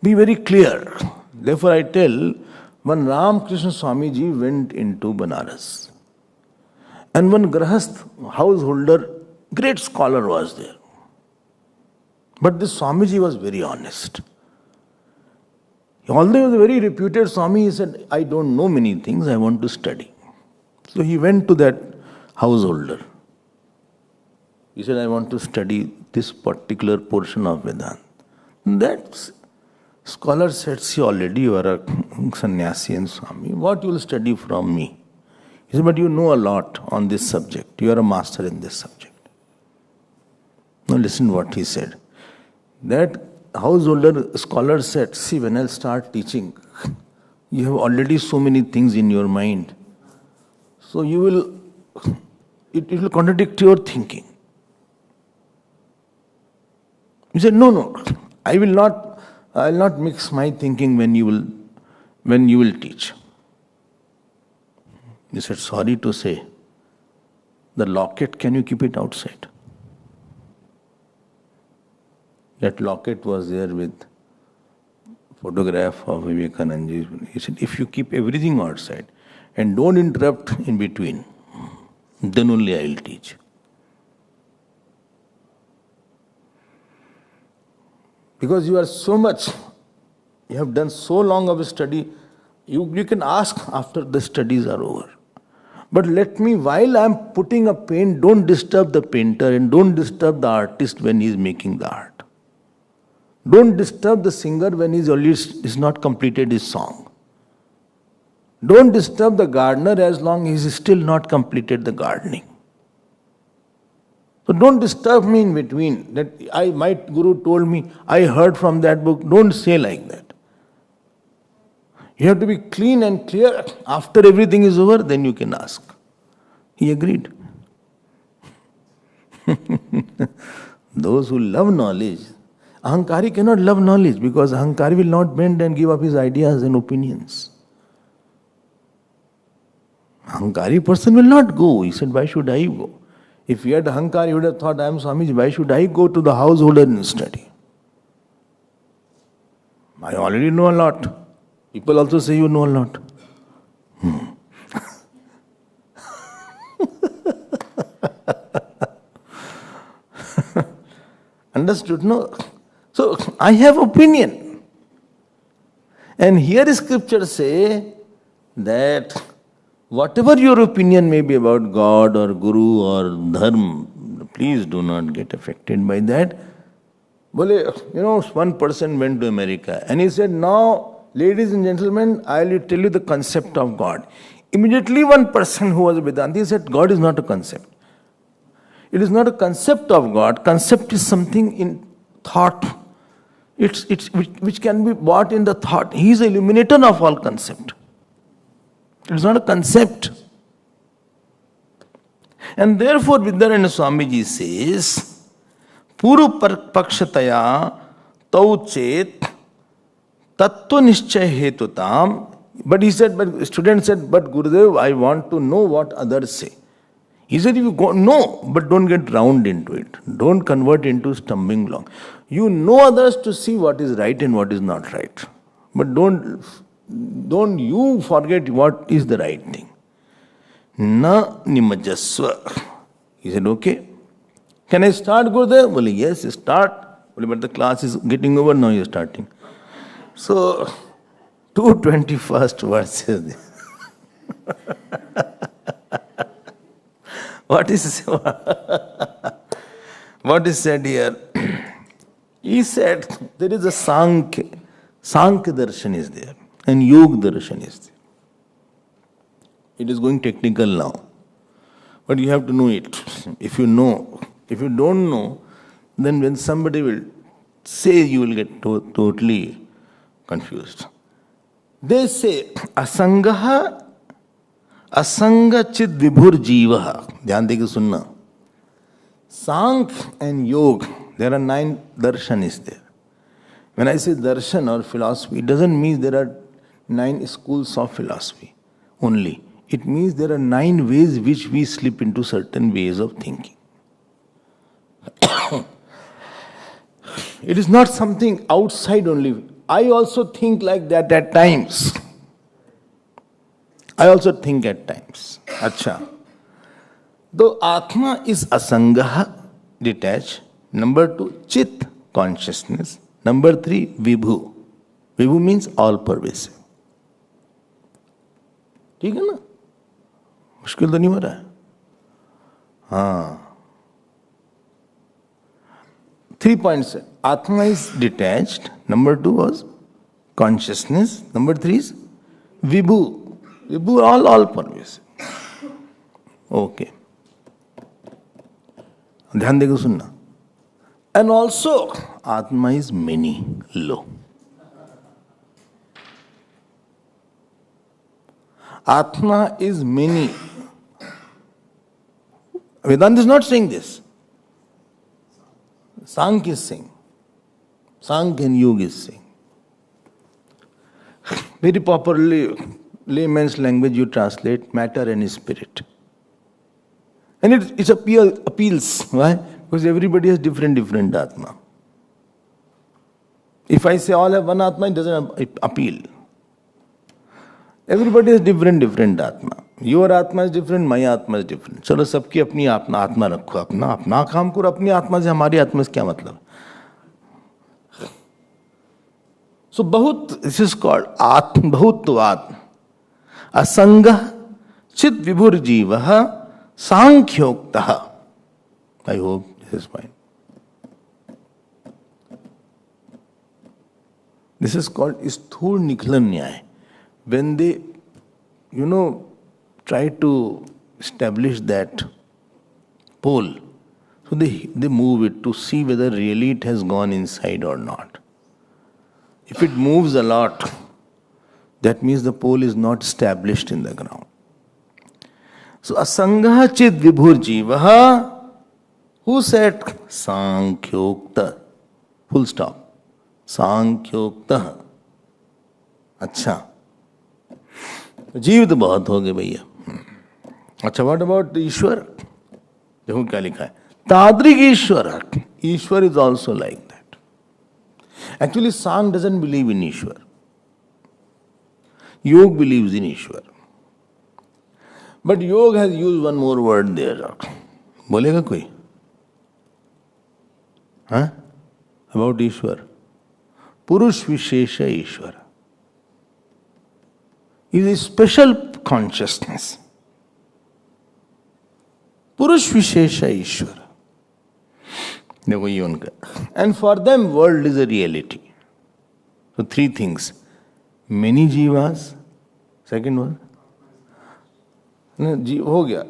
be very clear. Therefore I tell, when Ramakrishna Swamiji went into Banaras, and one Grahast householder, great scholar was there. But this Swamiji was very honest. Although he was a very reputed Swami, he said, I don't know many things, I want to study. So he went to that householder. He said, I want to study this particular portion of Vedanta. That scholar said, see, already you are a sannyasi and Swami. What you will study from me? He said, but you know a lot on this subject. You are a master in this subject. Now listen what he said. That householder scholar said, see, when I'll start teaching, you have already so many things in your mind. So you will, it will contradict your thinking. He said, no, I will not mix my thinking when you will when you will teach? He said, sorry to say, the locket, can you keep it outside? That locket was there with photograph of Vivekananda. He said, if you keep everything outside and don't interrupt in between, then only I will teach. Because you are so much, you have done so long of a study, you can ask after the studies are over. But let me, while I am putting a paint, don't disturb the painter and don't disturb the artist when he is making the art. Don't disturb the singer when he is not completed his song. Don't disturb the gardener as long as he still not completed the gardening. So don't disturb me in between. That my guru told me, I heard from that book. Don't say like that. You have to be clean and clear. After everything is over, then you can ask. He agreed. Those who love knowledge, Ahankari cannot love knowledge because Ahankari will not bend and give up his ideas and opinions. Ahankari person will not go. He said, why should I go? If he had Ahankari, he would have thought, I am Swamiji, why should I go to the householder and study? I already know a lot. People also say you know a lot. Understood? No. So I have opinion. And here scriptures say that whatever your opinion may be about God or Guru or Dharma, please do not get affected by that. One person went to America and he said, now, ladies and gentlemen, I will tell you the concept of God. Immediately one person who was a Vedanta said, God is not a concept. It is not a concept of God. Concept is something in thought. Which can be bought in the thought. He is the illuminator of all concept. It is not a concept. And therefore Vidyaranya Swamiji says, Puru pakshataya tauchet tattva nischay hetutam. But he said, but student said, but Gurudev, I want to know what others say. He said, if you go, no, but don't get drowned into it. Don't convert into stumbling block. You know others to see what is right and what is not right. But don't you forget what is the right thing. Na nimajasva. He said, okay. Can I start, Gurudev? Well, yes, start. But the class is getting over, now you're starting. So, 221st verse is this. What is said here? He said there is a Sankhya darshan is there and Yoga darshan is there. It is going technical now. But you have to know it. If you know, if you don't know, then when somebody will say, you will get totally confused. They say, asangaha asanga chid vibhur jivaha. Dhyan deke sunna. Sankhya and Yoga, there are 9 darshan is there. When I say darshan or philosophy, it doesn't mean there are 9 schools of philosophy only. It means there are 9 ways which we slip into certain ways of thinking. It is not something outside only. I also think like that at times. Acha. Though Atma is asangaha, detached. Number 2, chit, consciousness. Number 3, vibhu. Vibhu means all pervasive. ठीक है ना? मुश्किल तो नहीं हो रहा है? हाँ. 3 points. Atma is detached. Number 2 was consciousness. Number 3 is vibhu. Vibhu all pervasive. Okay. ध्यान देकर सुनना. And also, Atma is many, low. Atma is many. Vedanta is not saying this. Sankhya is saying. Sankhya and Yoga is saying. Very properly, layman's language you translate matter and spirit. And it appeals. Why? Because everybody has different Atma. If I say all have one Atma, it doesn't appeal. Everybody has different Atma. Your Atma is different, my Atma is different. चलो सबकी अपनी आत्मा रखो, अपना काम करो, अपनी आत्मा से हमारी आत्मा से क्या मतलब? So this is called Bahutvad. Asanga Chit Vibhur Jivaha Sankhyoktah. I hope this is fine. This is called Sthul Niklan Nyaya. When they, try to establish that pole, so they move it to see whether really it has gone inside or not. If it moves a lot, that means the pole is not established in the ground. So, Asangha Chit Vibhur Jivaha, who said Sankhyoktah? Full stop. Sankhyoktah. अच्छा, जीव तो बहुत हो गए भैया. अच्छा, what about ईश्वर? देखो क्या लिखा है. ताद्रिक ईश्वर. ईश्वर is also like that. Actually, Sang doesn't believe in Ishwar. Yog believes in Ishwar. But Yog has used one more word there. बोलेगा कोई? हाँ? About Ishwar. Purush Vishesha Ishwar. Is a special consciousness. Purush Vishesha Ishwar. देखो ये उनका. And for them, world is a reality. So three things. Many jivas. Second one. हो गया.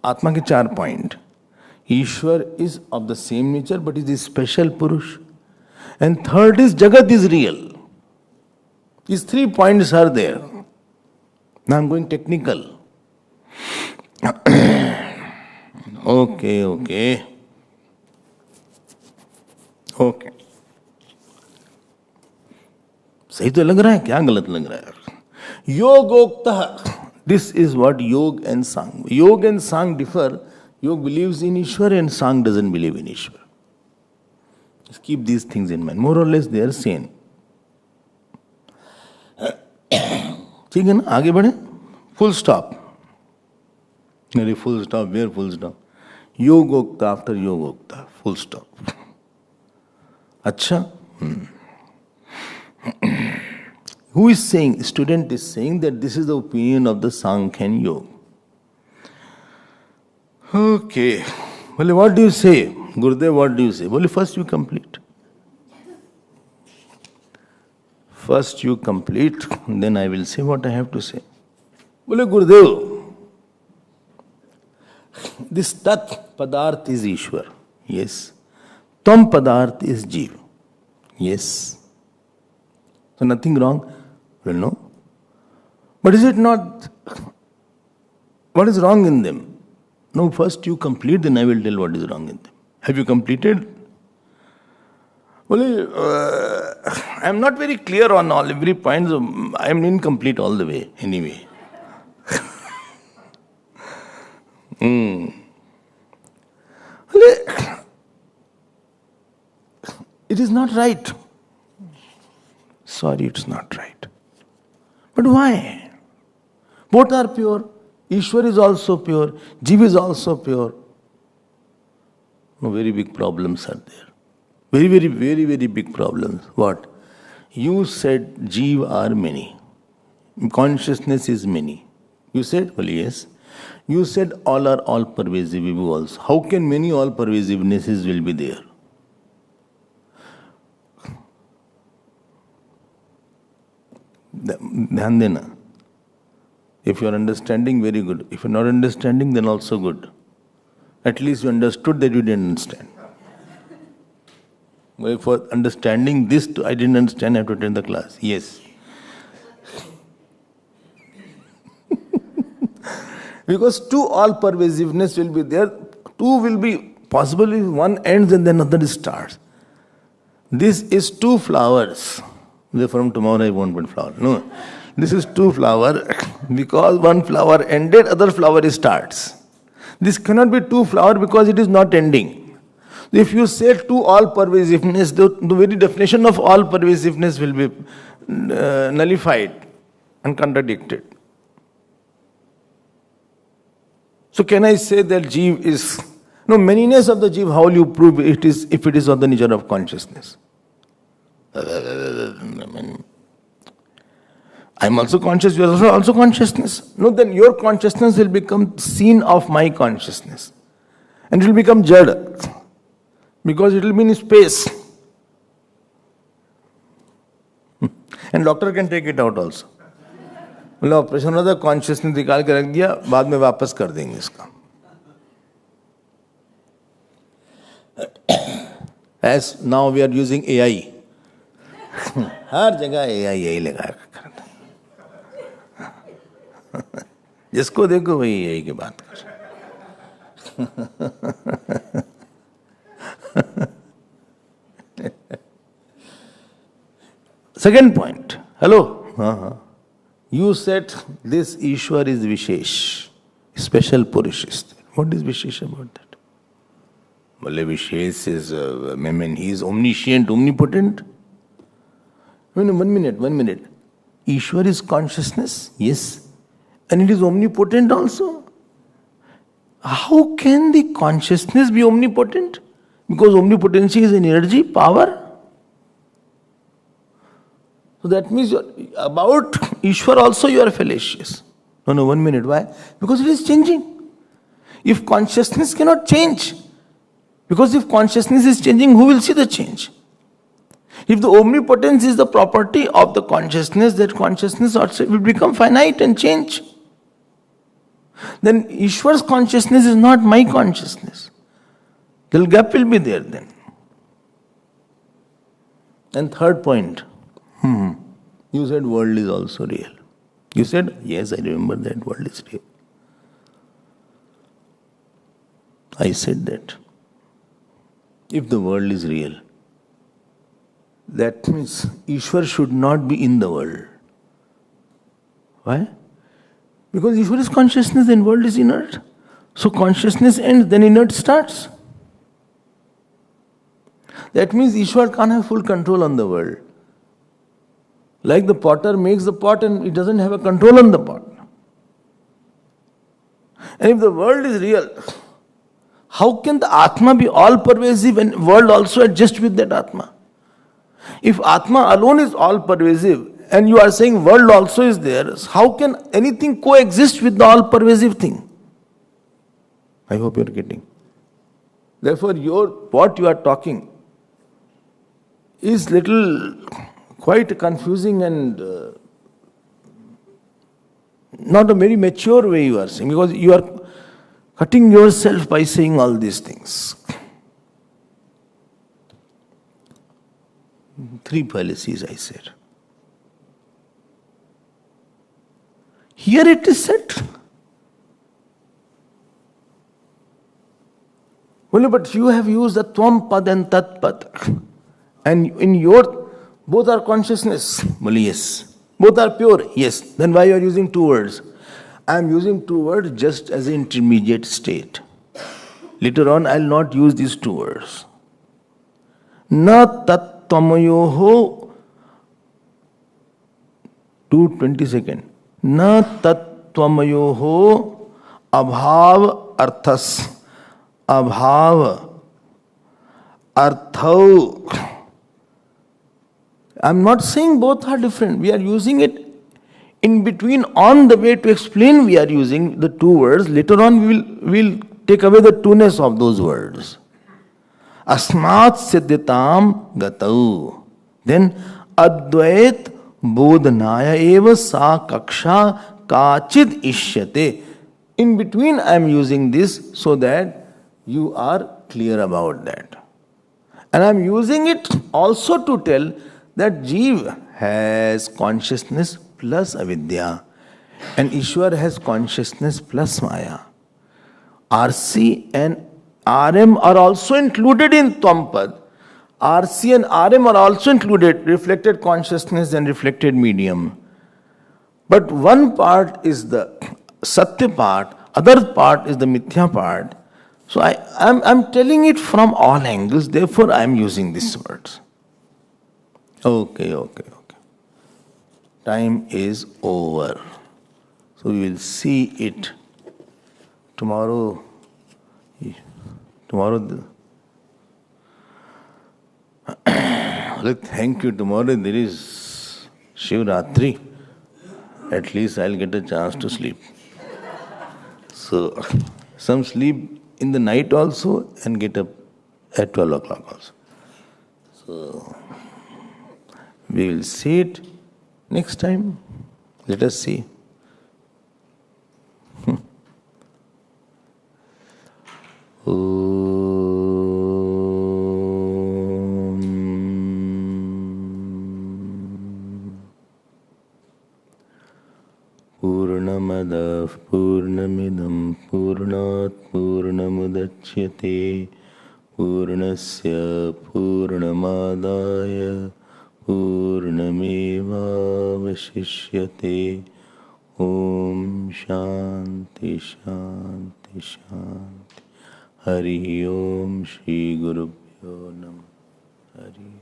आत्मा के 4 point. Ishwar is of the same nature but is a special Purush. And third is Jagat is real. These 3 points are there. Now I'm going technical. Okay. सही तो लग रहा है, क्या गलत लग रहा है? Yogoktah. This is what Yog and Sang. Yog and Sang differ. Yog believes in Ishwar and Sang doesn't believe in Ishwar. Just keep these things in mind. More or less they are same. ठीक है ना? आगे बढ़े. Full stop. Really full stop. Where full stop? Yogokta after Yogokta. Full stop. अच्छा. Who is saying? Student is saying that this is the opinion of the Sankhya Yoga. Okay. Well, what do you say? Gurudev, what do you say? Well, first you complete. First you complete, then I will say what I have to say. Well, Gurudev, this Tat Padarth is Ishwar. Yes. Tam Padarth is Jeev. Yes. So nothing wrong? Well, no. But is it not? What is wrong in them? No, first you complete, then I will tell what is wrong in them. Have you completed? Well, I am not very clear on every point. So I am incomplete all the way, anyway. Well, it is not right. Sorry, it's not right. But why? Both are pure. Ishwar is also pure. Jiv is also pure. No, very big problems are there. Very big problems. What? You said Jiv are many. Consciousness is many. You said? Well, yes. You said all are all pervasive also. How can many all pervasivenesses will be there? ध्यान देना. If you are understanding, very good. If you are not understanding, then also good. At least you understood that you didn't understand. Well, for understanding this, I didn't understand, I have to attend the class. Yes. Because two all pervasiveness will be there. Two will be possibly one ends and then another starts. This is two flowers. From tomorrow I won't put flower. No. This is two flower. Because one flower ended, other flower starts. This cannot be two flower because it is not ending. If you say to all pervasiveness, the very definition of all pervasiveness will be nullified and contradicted. So can I say that Jeev is... No, manyness of the Jeev, how will you prove it is if it is of the nature of consciousness? I'm also conscious, you are also consciousness. No, then your consciousness will become scene of my consciousness. And it will become jada. Because it will be in space. And doctor can take it out also. मतलब operation होता है, consciousness निकाल के रख दिया, बाद में वापस कर देंगे इसका. As now we are using AI. हर जगह AI लगा रखा है. जिसको देखो वही AI की बात कर. Second point. Hello. You said this Ishwar is Vishesh, special Purush is there. What is Vishesh about that? Well, Vishesh is, he is omniscient, omnipotent. One minute. Ishwar is consciousness, yes. And it is omnipotent also. How can the consciousness be omnipotent? Because omnipotency is an energy, power. So that means about Ishwar also you are fallacious. No, 1 minute. Why? Because it is changing. If consciousness cannot change, because if consciousness is changing, who will see the change? If the omnipotence is the property of the consciousness, that consciousness also will become finite and change. Then Ishwar's consciousness is not my consciousness. The gap will be there then. And third point. You said world is also real. You said, yes, I remember that world is real. I said that. If the world is real, that means Ishwar should not be in the world. Why? Because Ishwar is consciousness and world is inert. So consciousness ends, then inert starts. That means Ishwar can't have full control on the world. Like the potter makes the pot and it doesn't have a control on the pot. And if the world is real, how can the Atma be all pervasive and world also adjust with that Atma? If Atma alone is all pervasive and you are saying world also is there, how can anything coexist with the all pervasive thing? I hope you are getting. Therefore, what you are talking is quite confusing and not a very mature way you are saying, because you are cutting yourself by saying all these things. 3 fallacies I said. Here it is said. Well, but you have used the Tvam Pad and Tat Pad. And in your, both are consciousness. Well, yes. Both are pure. Yes. Then why you are using 2 words? I am using 2 words just as an intermediate state. Later on, I will not use these 2 words. Na tat tvamayoho. 2:20 seconds. Na tat tvamayoho abhav arthas. Abhav arthau. I am not saying both are different. We are using it in between. On the way to explain, we are using the 2 words. Later on, we will take away the 2ness of those words. Asmat siddhitam gatau. Then advait bodhanaya eva sa kaksha kachid ishyate. In between, I am using this so that you are clear about that. And I am using it also to tell that Jeev has consciousness plus avidya and Ishwar has consciousness plus Maya. RC and RM are also included in Tvampad, RC and RM are also included, reflected consciousness and reflected medium. But one part is the Satya part, other part is the Mithya part. So I'm telling it from all angles, therefore I'm using these words. Okay. Time is over. So we will see it tomorrow. Thank you. Tomorrow there is Shivratri. At least I'll get a chance to sleep. So, some sleep in the night also and get up at 12 o'clock also. So, we will see it next time. Let us see. Purnamada Purnamidam Purnat Purnamudachyate Purnasya Purnamadaya Purnameva Vashishyate Om Shanti Shanti Shanti Hari Om Shri Guru Pyo Namah Hari